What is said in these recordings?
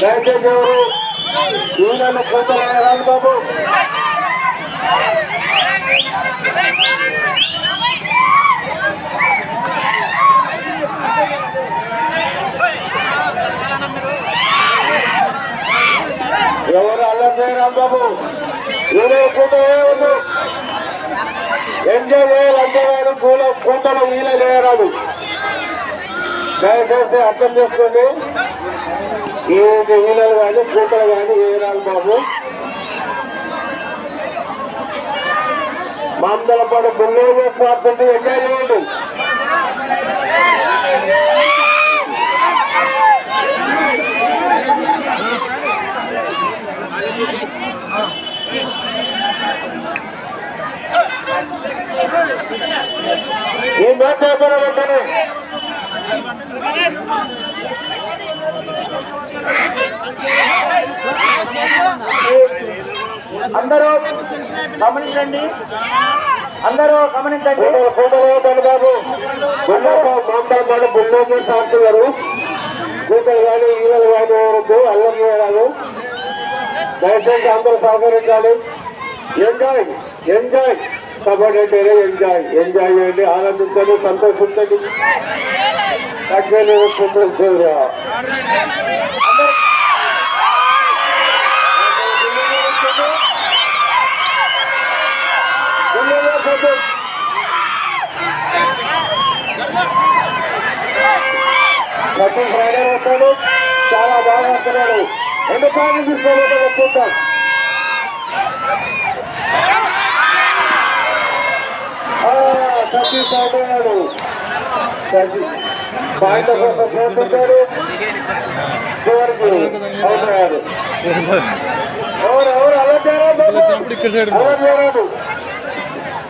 దయచేసి ఎవరు ఈయనను కూర్చోలేదు బాబు. ఎవరు అల్లరి చేయరాదు బాబు. ఈయన కూర్చోలేదు. ఎంజాయ్ చేయాలి అంతేగాని కూతలు ఈయన చేయరాదు. దయచేసి అర్థం చేసుకోండి. ఈ ఈలలు కానీ కూతలు కానీ వేయరాదు బాబు. మామూలు బుల్లే చేస్తుంటే ఎంజాయ్ చేయండి. ఈ మ్యాచ్ అయిపోయిన వెంటనే అందరూ గమనించండి. ఫోటోలు బాబు. మాట్లాడు బుల్లోకి సాగుతున్నారు. కూతలు కానీ ఈగలు కానీ వరకు అల్లం చేయరాదు. దయచేసి అందరూ సహకరించాలి. ఎంజాయ్ ఎంజాయ్ కబడ్డీ అంటేనే ఎంజాయ్ చేయండి. ఆనందించండి, సంతోషించండి. తగ్గలేదు కుటుంబ సతీష్ రైడర్ వస్తాడు. చాలా బాగా వస్తున్నాడు. ఎందుకని తీసుకోలేదు వస్తుంటాం. సతీష్ అవుతున్నాడు. పాయింట్ల కోసం పోతుంటాడు. చివరికి అవుతున్నాడు. ఎవరు అలా చేరాడు.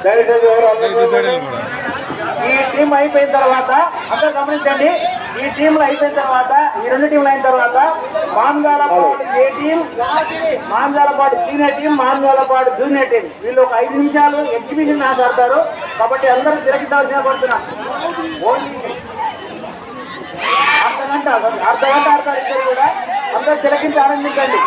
దయచేసి ఎవరు అలా. ఈ టీం అయిపోయిన తర్వాత అందరూ గమనించండి. ఈ టీంలు అయిపోయిన తర్వాత ఈ రెండు టీంలు అయిన తర్వాత Mangalapadu A team, Mangalapadu senior team, Mangalapadu junior team వీళ్ళు ఒక 5 నిమిషాలు ఎగ్జిబిషన్ మ్యాచ్ ఆడతారు. కాబట్టి అందరూ తిరగిద్దాల్సిన పడుతున్నా. ఓన్లీ అర్ధగంట ఆడతారు. ఇద్దరు కూడా అందరూ తిరగించి ఆనందించండి.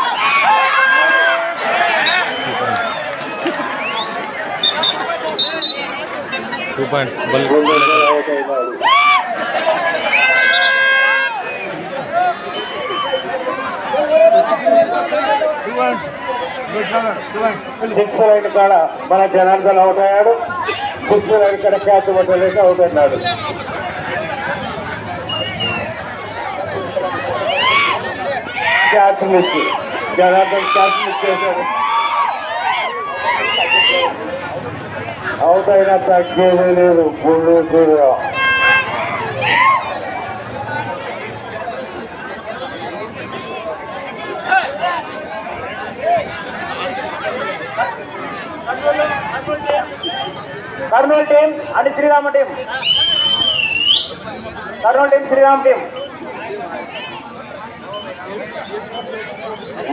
సిక్స్ లైన్ కాడ మన జనార్దన్ అవుట్ అయ్యాడు. 6 లైన్ కాడ క్యాచ్ పట్టలేక అవుట్ అన్నాడు. Catch miss. Janardhan catch miss చేశాడు. అవుట్ అయినా తగ్గేదే లేదు. గుళ్ళు కూడా Kurnool team and Srirama team. Kurnool team Srirama team.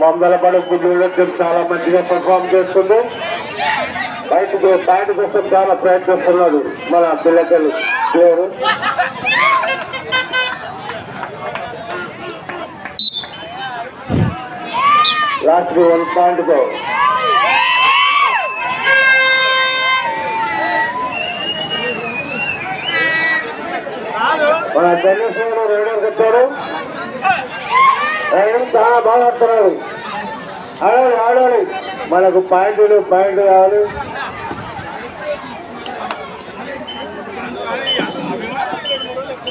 Mandalapadu Gudduru team చాలా మంచిగా పర్ఫామ్ చేస్తుంది. బయటకు పాయింట్ కోసం చాలా ప్రయత్నిస్తున్నాడు మన పిల్లలు ప్లేయరు. లాస్ట్ 1 పాయింట్తో మన జనసేన రైడర్కి వచ్చాడు. చాలా బాగా ఆడుతున్నాడు. ఆడాలి. మనకు పాయింట్ కావాలి.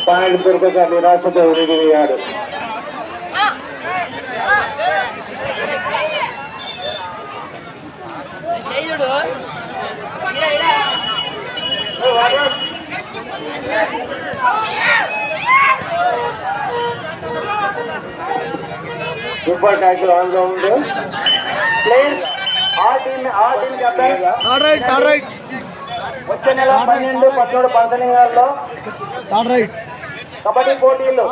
పాయింట్ దొరకక నిరాశతో ఉరిగిపోయాడు. సూపర్ ట్యాక్ ఆన్ లో ఉంది. ప్లేయర్ వచ్చే నెల 12, 13, 18 కబడ్డీ పోటీలు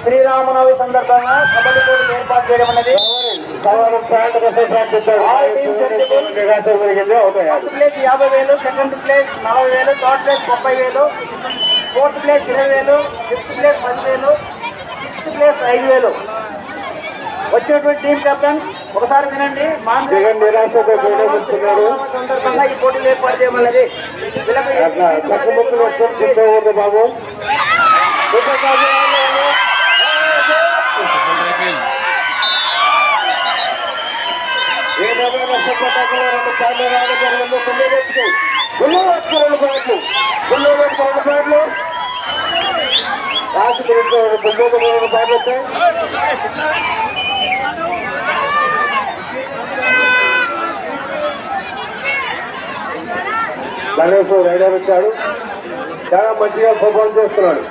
శ్రీరామనవమి సందర్భంగా కబడ్డీ పోటీలు ఏర్పాటు చేయడం అనేది. First place 50,000, second place 40,000, third place 30,000, fourth place 20,000, fifth place 10,000, sixth place 5,000. వచ్చేటువంటి టీం కెప్టెన్ ఒకసారి వినండి. జగన్ నిరాశతో చూడబడుతున్నారు. సందర్భంగా ఈ పోటీలు ఏర్పాటు చేయమన్నది బాబు ఏమైనా సభ్యతలు 2 సార్లు రావడం రాసి గణేష్ రైడర్ వచ్చాడు. చాలా మంచిగా పర్ఫార్మ్ చేస్తున్నాడు.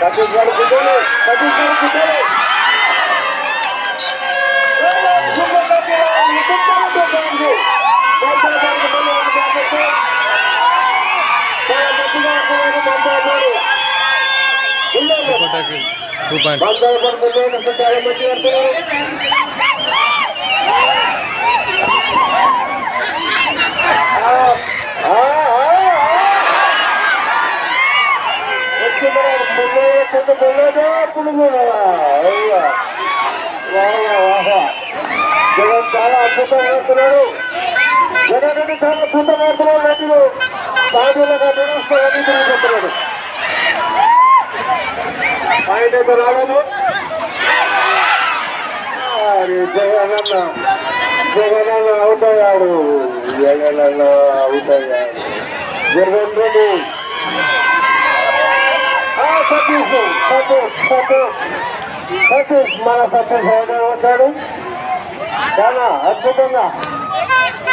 సతీష్ గారు కుట్టాలి. జగన్ చాలా అద్భుతంగా వేస్తున్నాడు. జగన్ చాలా అద్భుతంగా రైతులు సాధువులుగా నిరుస్తున్నాడు. ఆయన రావడం జగనన్న అవుతాయాడు. జగనన్న అవుతాయాడు. జగన్ రెడ్డి సతీష్ మన సతీష్ అవుతాడు. చాలా అద్భుతంగా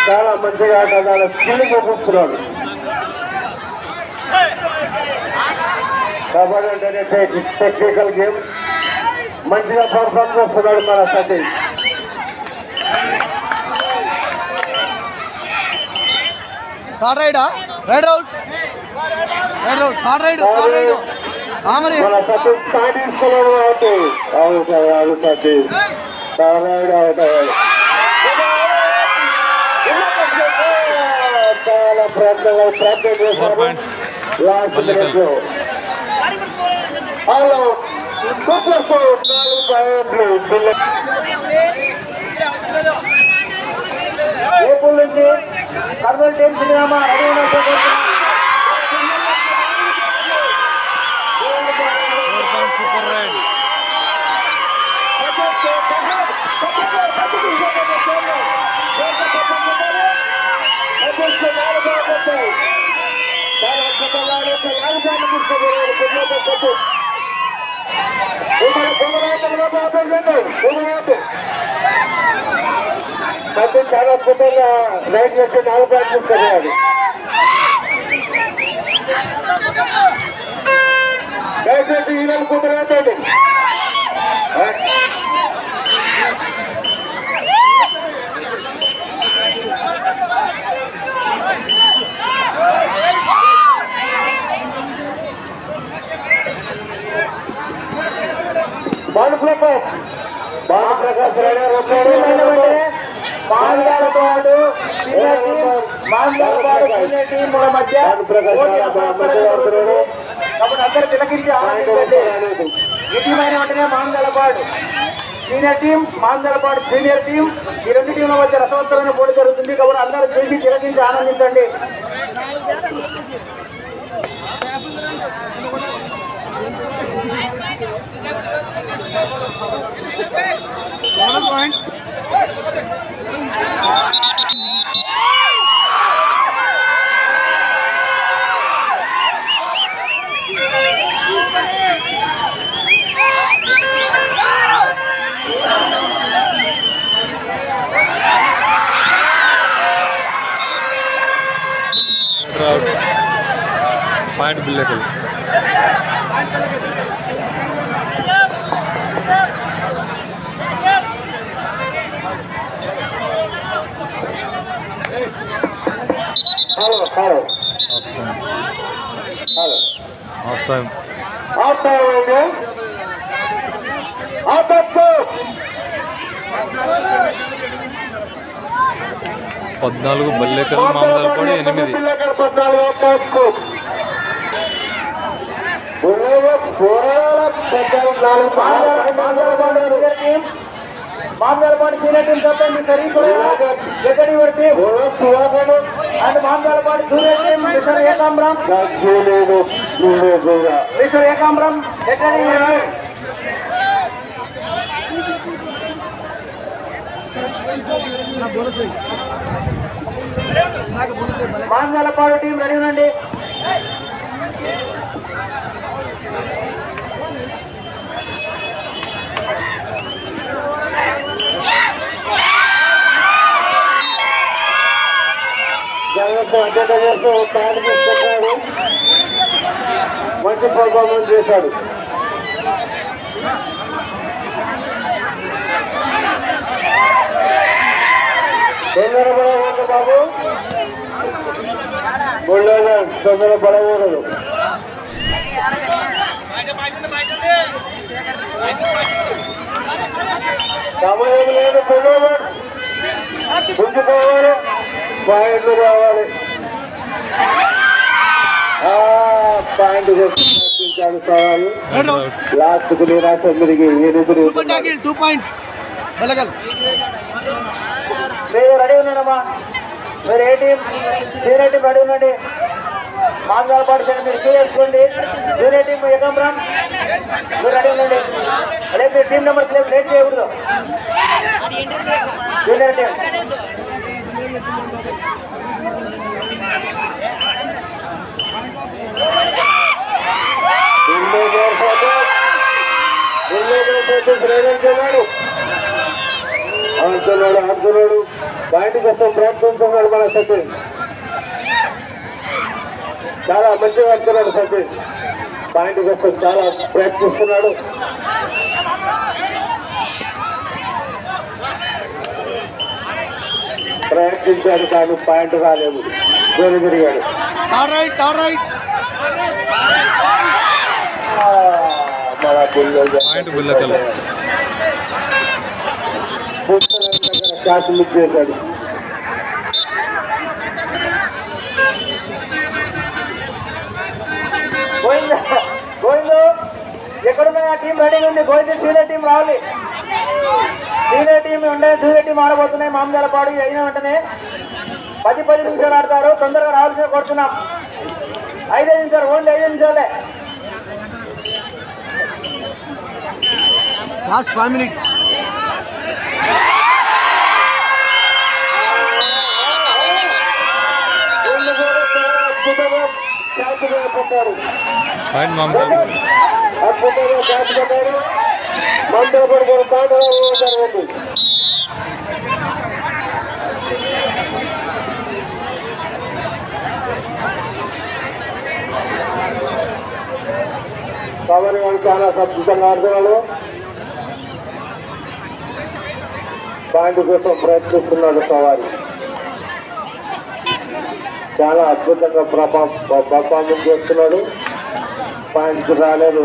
చాలా మంచిగా చాలా స్కిల్ చూపిస్తున్నాడు. కబడ్డీ అంటేనే టెక్నికల్ గేమ్. మంచిగా పర్ఫార్మ్ చేస్తున్నాడు మన సతీష్. మన సతీష్ సాధించుకున్నాడు కాబట్టి అవుతాడు. సతీష్ రైడ్ అవుతాడు. చాలా ప్రయత్నం చేశారు. లాస్ట్ మినిట్ లో ఏపూర్ నుంచి కర్నూలు టీం సినిమా చాలా అద్భుతంగా రైడ్ చేసి 4 పాయింట్లు తీసుకున్నాడు. దయచేసి ఈ నెల కుదరదండి. భానుప్రకాష్ రైడర్ వచ్చాడు. మాంగాలపాడు టీముల మధ్య కాబట్టి అందరూ తిలకించి ఆనందించండి. ఈ టీం అయిన వెంటనే మాంగాలపాడు senior team, Mangalapadu senior team, ఈ 2 టీంల మధ్య రసవత్తరమైన పోటీ జరుగుతుంది. కాబట్టి అందరూ చూసి తిలకించి ఆనందించండి. Point billet hello of time పద్నాలుగు బల్లెకల్ మామదాలపాడు 8. మామదాలపాడు సీనియర్ టీం చెప్పండి ఎక్కడి పడితే and Mamadalapadu junior team mister Ekambaram ఎక్కడి మామదాలపాడు టీం రెడీ ఉండండి. మంచి పర్ఫార్మెన్స్ చేశాడు. తొందరపడకూడదు బాబు, తొందరపడకూడదు. సమయం లేదు, పుంజుకోవాలి, పాయింట్లు కావాలి. పాయింట్ ప్రయత్నించాడు సవాలు. లాస్ట్ కు నిరాశ తిరిగి 2 పాయింట్స్. మీరు రెడీ ఉన్నారమ్మా, మీరు ఏ టీం సీనియర్ టీం రెడీ ఉండండి. మాంగాలపాడు సైడ్ మీరు చేసుకోండి. జూనియర్ టీం ఏకాంబరం మీరు రెడీ ఉండండి. అదే మీరు టీం నెంబర్ లేట్ చేయకూడదు. జూనియర్ టీం ఆడుతున్నాడు. పాయింట్ కోసం ప్రయత్నిస్తున్నాడు మన సచిన్. చాలా మంచిగా ఆడుతున్నాడు సచిన్. పాయింట్ కోసం చాలా ప్రయత్నిస్తున్నాడు. ప్రయత్నించాడు కానీ పాయింట్ రాలేదు. గోలు తిరిగాడు. క్యాచ్ మిస్ చేశాడు. గోవిందు ఎక్కడున్నా ఆ టీం రెడీగా ఉంది. గోవిందు సీనియర్ టీం రావాలి. సీనియర్ టీం ఉండే జూనియర్ టీం ఆడబోతున్నాయి. మామదాలపాడు అయిన వెంటనే 10 నిమిషాలు ఆడతారు. తొందరగా రావాల్సిన కోరుతున్నాం. 5 నిమిషాలు, ఓన్లీ 5 నిమిషాలే. Last 5 minutes. పాయింట్ మామదాలపాడు. అద్భుతంగా క్యాచ్ పెట్టారు. మామదాలపాడు కూడా పాయింట్ జరగదు. కవర్ చాలా అద్భుతంగా ఆడుతున్నాడు. పాయింట్ కోసం ప్రయత్నిస్తున్నాడు సవారి. చాలా అద్భుతంగా పర్ఫార్మెన్స్ చేస్తున్నాడు. పాయింట్స్ రాలేదు.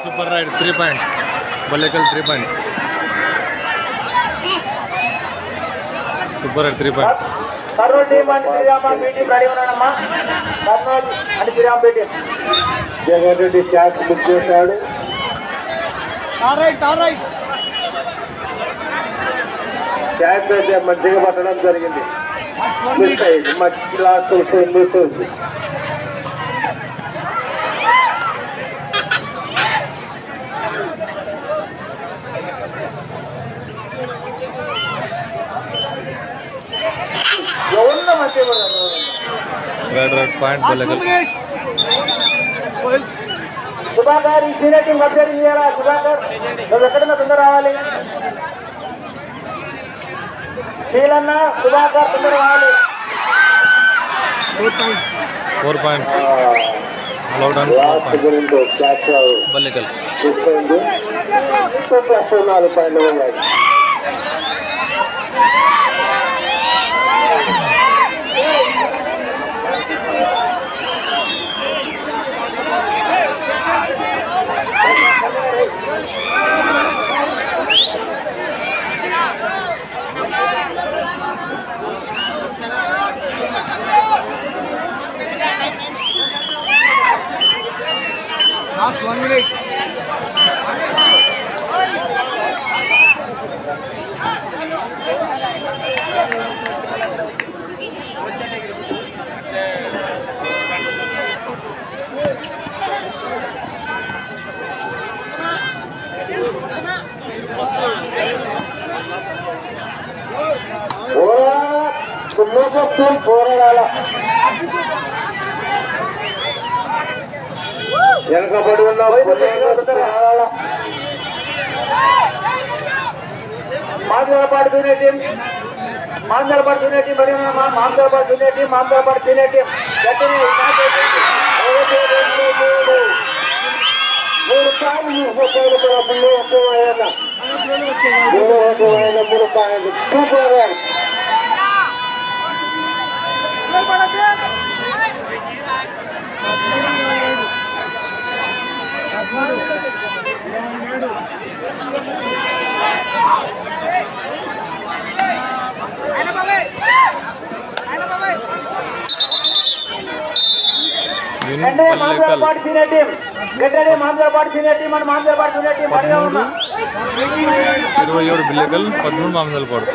Super raid 3 point. Ballekal 3 point. Super raid 3 point. Kurnool team and Srirama team ready ఉన్నాడమ్మా. Kurnool and Srirama team. Jagan Reddy catch book చేశాడు. క్యాచ్ అయితే మంచిగా పట్టడం జరిగింది. మంచి లాస్ట్ మిస్. ఎవరున్నా మంచిగా రెడ్ పాయింట్ బల్లెకల్. సుధాకర్ ఈ సీనియర్ టీం అప్డేట్ చేయాలా? సుధాకర్ నువ్వు ఎక్కడన్నా తొందర రావాలి. శీలన్న సుధాకర్ తొందర రావాలి. 4 point. Allowed on 4 point. Ballikal. Last 1 minute. పోరాడాల వెనకబడి ఉన్న మాందలపాడు జూనియర్ టీం మాందలపాడు జూనియర్ టీం మరి మాందలపాడు జూనియర్ టీం మాందలపాడు సీనియర్ టీం మూడు పాయింట్లు అంటే మాందలపాడు సీనియర్ టీం గడ్డడి మాందలపాడు సీనియర్ టీం అని మాందలపాడు సీనియర్ టీం అడిగా ఉన్నా 27 బిల్లకల్ 13 మాందలపాడు